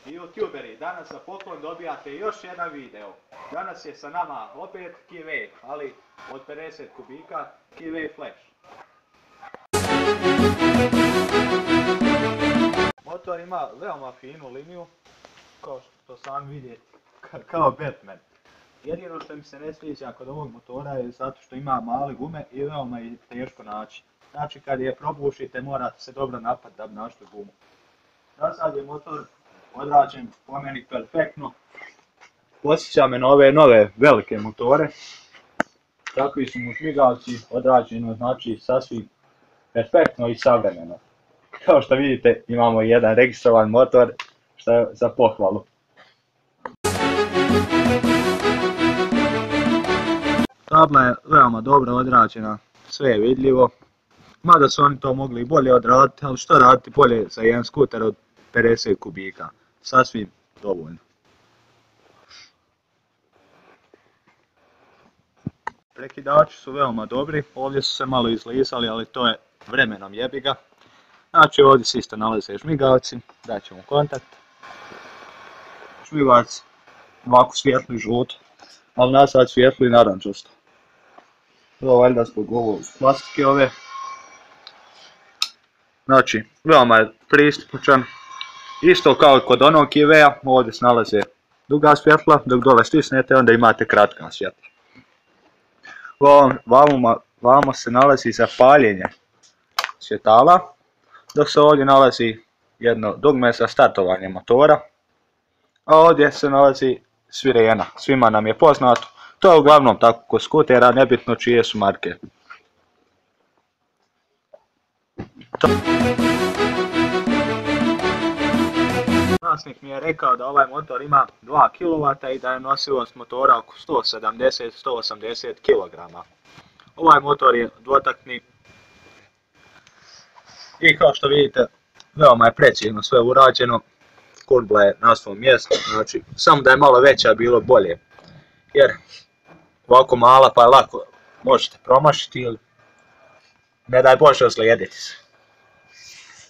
YouTuberi, danas za poklon dobijate još jedan video. Danas je sa nama opet Keyway, ali od 50 kubika Keyway Flash. Motor ima veoma finu liniju, kao što sam vidjeti, kao Batman. Jedino što mi se ne sviđa kod ovog motora je zato što ima male gume i veoma je teško naći. Znači kad je probušite morate se dobro napati da bi našli gumu. Za sad je motor odrađen po meni perfektno. Podsjeća me na ove nove velike motore. Takvi su mu žmigavci odrađeni, znači sasvim perfektno i savremeno. Kao što vidite imamo jedan registrovan motor što je za pohvalu. Tabla je veoma dobro odrađena, sve je vidljivo. Mada su oni to mogli i bolje odraditi, ali što raditi bolje za jedan skuter od 50 kubika. Sasvim dovoljno. Prekidači su veoma dobri, ovdje su se malo izlizali, ali to je vremenom jebiga. Znači ovdje se isto nalaze žmigavci, daćemo kontakt. Žmigavac ovako svijetli žuto, ali nasad svijetli narančasto. To valjda zbog ovo plastike ove. Znači, veoma je pristupačan. Isto kao i kod onog Keywaya, ovdje se nalaze duga svjetla, dok dole stisnete onda imate kratka svjetla. Vamo se nalazi zapaljenje svjetala, dok se ovdje nalazi jedno dugme za startovanje motora, a ovdje se nalazi sirena, svima nam je poznato. To je uglavnom tako kod skutera, nebitno čije su marke. Vlasnik mi je rekao da ovaj motor ima 2 kW i da je nosivost motora oko 170-180 kg. Ovaj motor je dvotaktni i kao što vidite veoma je precizno sve urađeno. Kurbla je na svom mjestu, znači samo da je malo veća bilo bolje. Jer ovako mala pa je lako možete promašiti ili ne daj Bože ozlijediti se.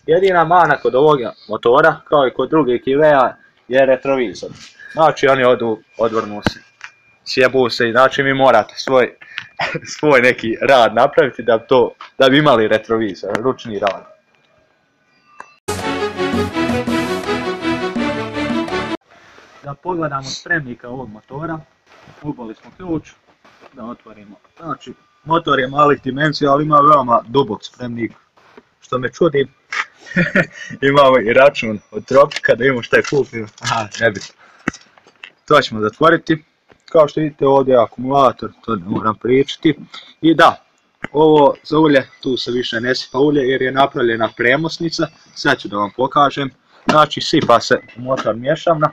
Jedina mana kod ovoga motora, kao i kod drugih Keywaya, je retrovizor. Znači oni odvrnu se, sjebu se i znači vi morate svoj neki rad napraviti da bi imali retrovizor, ručni rad. Da pogledamo spremnika ovog motora, uboli smo ključ, da otvorimo. Znači, motor je malih dimenzija, ali ima veoma dubok spremnik, što me čudi. Imamo i račun od Tropika da imamo šta je kupio, nebitno. To ćemo zatvoriti. Kao što vidite ovdje je akumulator, to ne moram pričati. I da, ovo za ulje, tu se više ne sipa ulje jer je napravljena premosnica. Sad ću da vam pokažem. Znači sipa se u motor mješavna.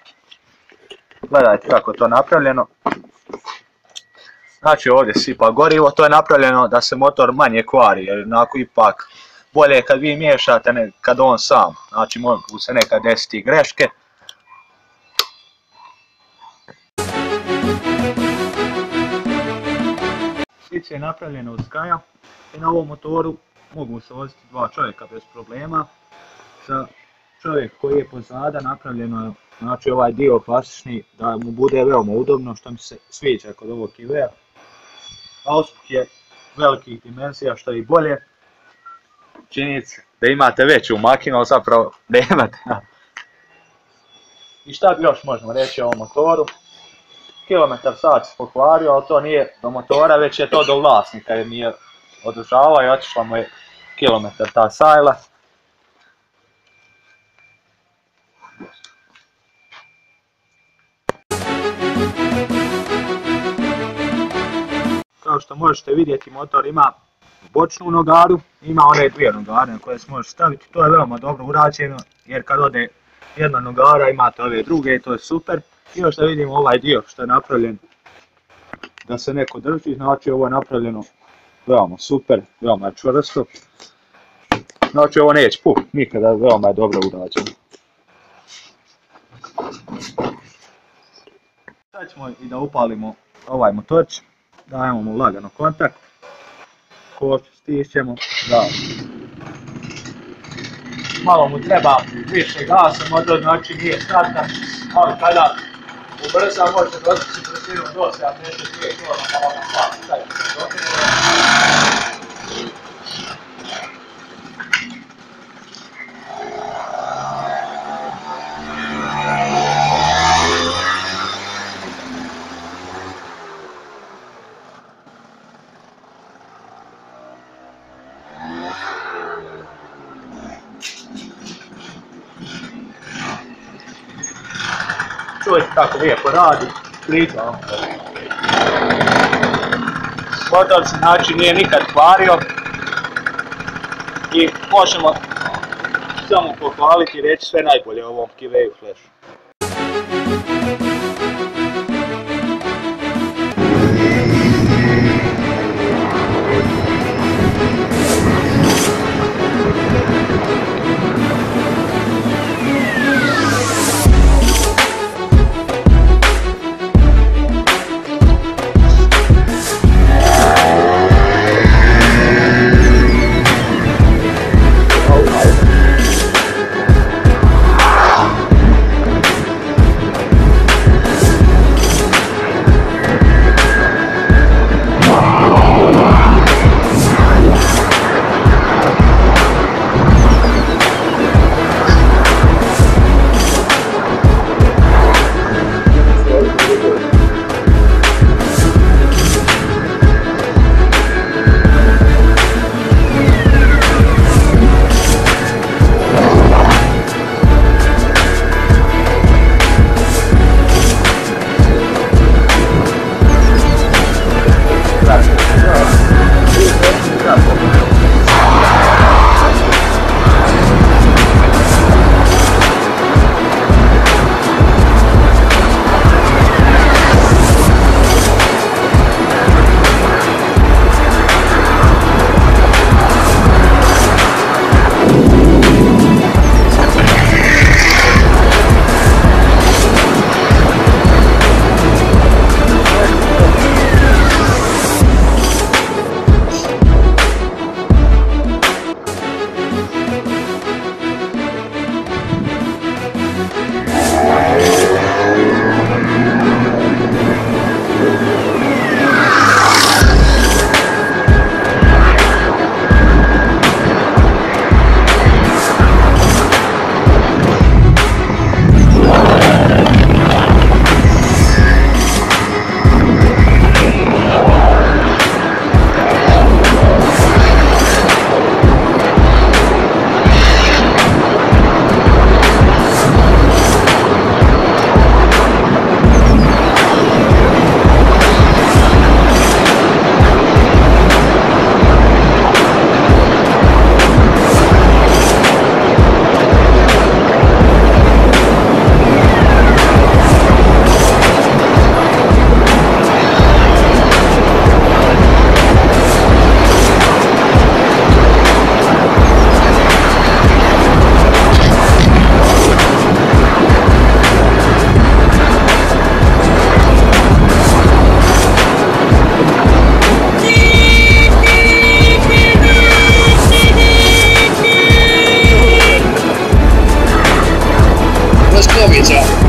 Gledajte kako je to napravljeno. Znači ovdje sipa gorivo, to je napravljeno da se motor manje kvari jer onako ipak bolje je kad vi miješate kad on sam, znači mogu se nekad desiti greške. Svice je napravljeno od Skaja i na ovom motoru mogu se voziti 2 čovjeka bez problema. Za čovjek koji je pozada napravljeno je znači ovaj dio klasični da mu bude veoma udobno, što mi se sviđa kod ovog Keywaya. Auspuh je velikih dimenzija što je i bolje. Činjenica da imate veću makinu, ali zapravo nemate. I šta bi još možemo reći o ovom motoru? Kilometar sat se pokvario, ali to nije do motora, već je to do vlasnika jer nije održavao i otišla mu je kilometar ta sajla. Kao što možete vidjeti, motor ima bočnu nogaru, ima one 2 nogare na koje se može staviti, to je veoma dobro urađeno jer kad ode jedna nogara imate ove druge i to je super. I još da vidimo ovaj dio što je napravljen da se neko drži, znači ovo je napravljeno veoma super, veoma čvrsto. Znači ovo neće puknuti nikada, veoma je dobro urađeno. Sad ćemo i da upalimo ovaj motorč, dajemo mu lagano kontakt. Košću stišćemo, da. malo mu treba više gasa, motor znači nije startan, ali kada ubrza možete dostići brzinu do 72 km/h. Čujete kako lijepo radi, klica. Motor se znači nije nikad kvario i možemo samo pohvaliti i reći sve najbolje o ovom Kiweju Flashu. Let's go, Miecia.